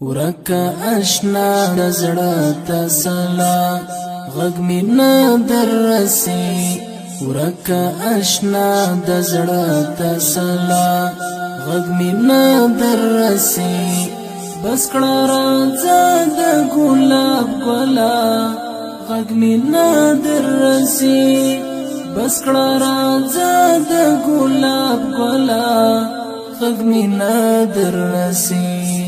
ورکا اشنا دزړه تسلا غږ می نه در رسی ورکا اشنا دزړه تسلا غږ می نه در رسی بس کړه راځه د ګلاب ګلا غږ می نه در رسی بس کړه راځه د ګلاب ګلا غږ می نه در رسی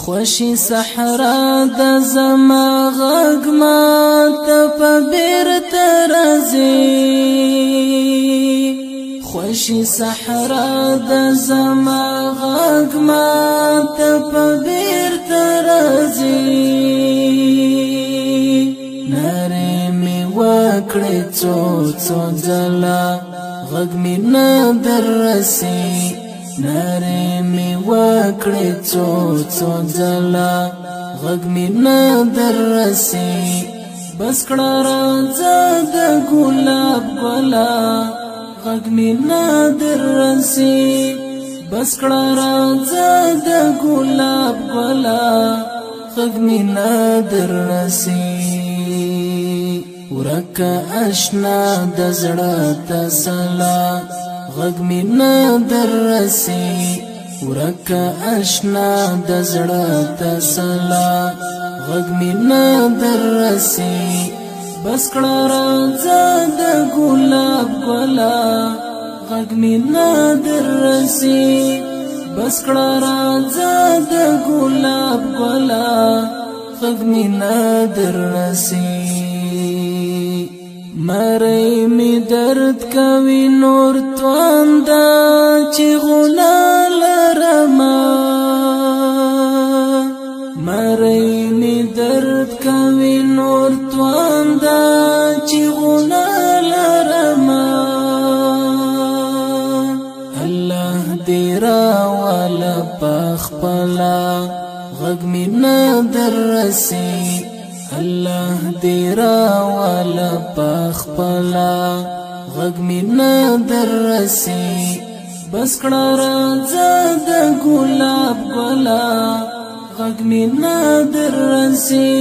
خوشی صحرا د زما غږ ما ته په بیرته راځي خوشی صحرا د زما غږ ما ته په بیرته راځي نارې مې وکړې څو څو ځله غږ مې نه در رسي نارې مې وکړې څو څو ځله غږ مې نه در رسي بس کړه راځه د ګلاب ګلا غږ مې نه در رسي بس کړه راځه د ګلاب ګلا غږ مې نه در رسي ورکا اشنا د زړه تسلا غږ می نه در رسی ورکا اشنا د زړه تسلا غږ می نه در رسی بس کړه راځه د ګلاب ګلا غږ می نه در رسی بس کړه راځه د ګلاب ګلا غږ می نه در رسی مری می درد کوي نور تواندا چې غلا لرما مری می درد کوي نور تواندا چې غلا لرما الله دې را ولا پخپلا غږ می نه در رسي الله دې را ولا پخپلا غږ مې نه در رسي بس کړه راځه د ګلاب ګلا غږ مې نه در رسي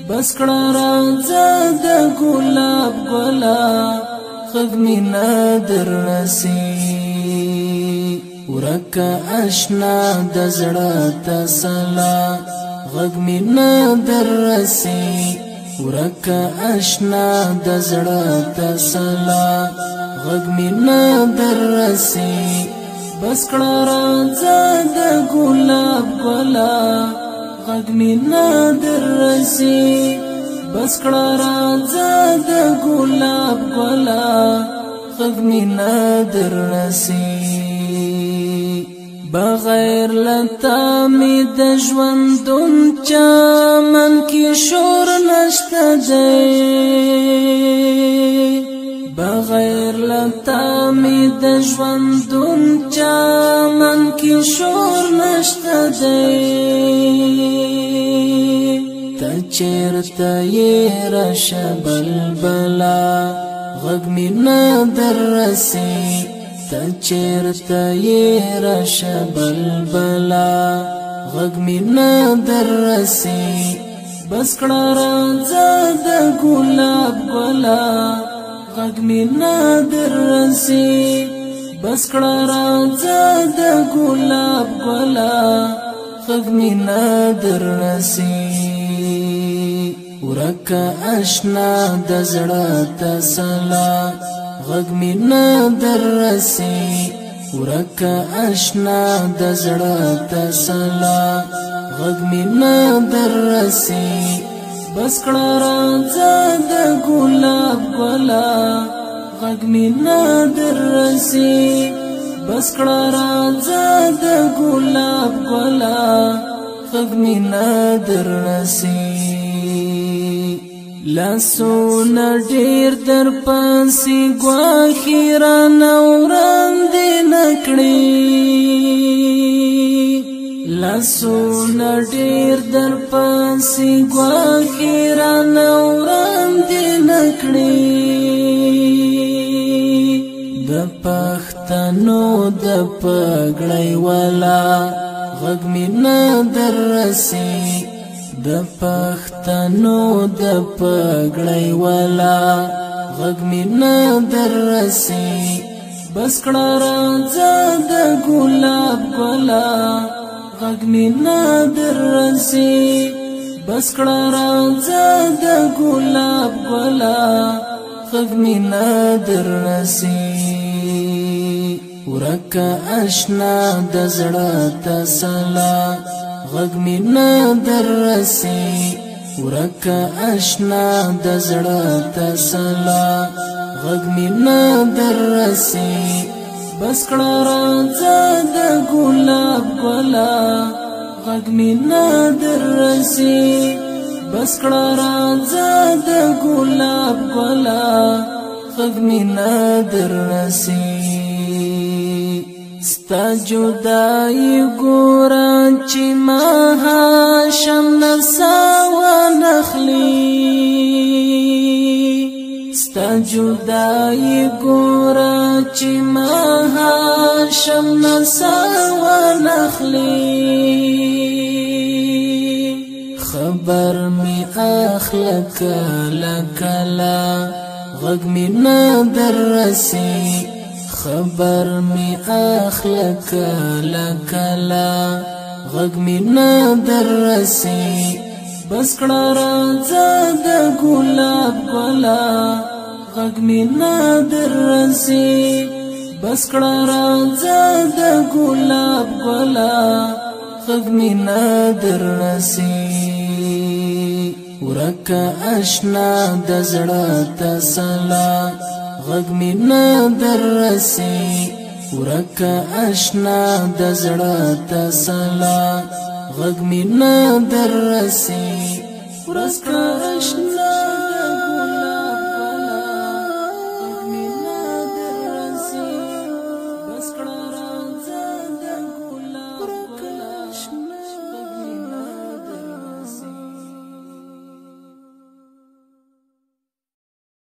بس کړه راځه د ګلاب ګلا غږ مې نه در رسي ورکا اشنا د زړه تسلا غږ می نه در رسی ورکا اشنا د زړه تسلا غږ می نه در رسی بس کړه راځه د ګلاب ګلا غږ می نه در رسی بس کړه راځه د ګلاب ګلا غږ می نه در رسی بغیر لتا می د ژوندون چمن کې شور نشته دی بغیر لتا می د ژوندون چمن کې شور نشته دی ته چیرته یې راشه بلبلا غږ می نه در رسي ته چیرته یې راشه بلبلا غږ مې نه در رسي بس کړه راځه د ګلاب ګلا غږ مې نه در رسي بس کړه راځه د ګلاب ګلا غږ مې نه در رسي ورکا اشنا د زړه تسلا غږ می نه در رسي ورکا اشنا د زړه تسلا غږ می نه در رسي بس کړه راځه د ګلاب ګلا غږ می نه در رسي بس کړه راځه د ګلاب ګلا غږ می نه در رسي لاسونه ډېر در پاسې ګواښي رانه وړاندې نه کړې لاسونه ډېر در پاسې ګواښي رانه وړاندې نه کړې د پښتنو د پګړۍ والا غږ مې نه دررسي د پښتنو د پګړۍ والا غږ مې نه دررسي بس کړه راځه د ګلاب ګلا غږ مې نه دررسي بس کړه راځه د ګلاب ګلا غږ مې نه دررسي ورکه اشنا د زړه تسلا غږ مې نه دررسي ورکه اشنا د زړه تسلا غږ مې نه دررسي بس کړه راځه د ګلاب ګلا غږ مې نه دررسي بس کړه راځه د ګلاب ګلا غږ مې نه دررسي ستا جدائی ګوره چې مهاشم نسا ونخلي ستا جدائی ګوره چې مهاشم نسا ونخلي خبر می اخله کله کله غږ مې نه دررسي خبر می اخله کله کله غږ مې نه دررسي بس کړه راځه د ګلاب ګلا غږ مې نه دررسي بس کړه راځه د ګلاب ګلا غږ مې نه دررسي ورکه اشنا د زړه تسلا غږ مې نه دررسي ورکه اشنا د زړه تسلا غږ مې نه دررسي ورکه اشنا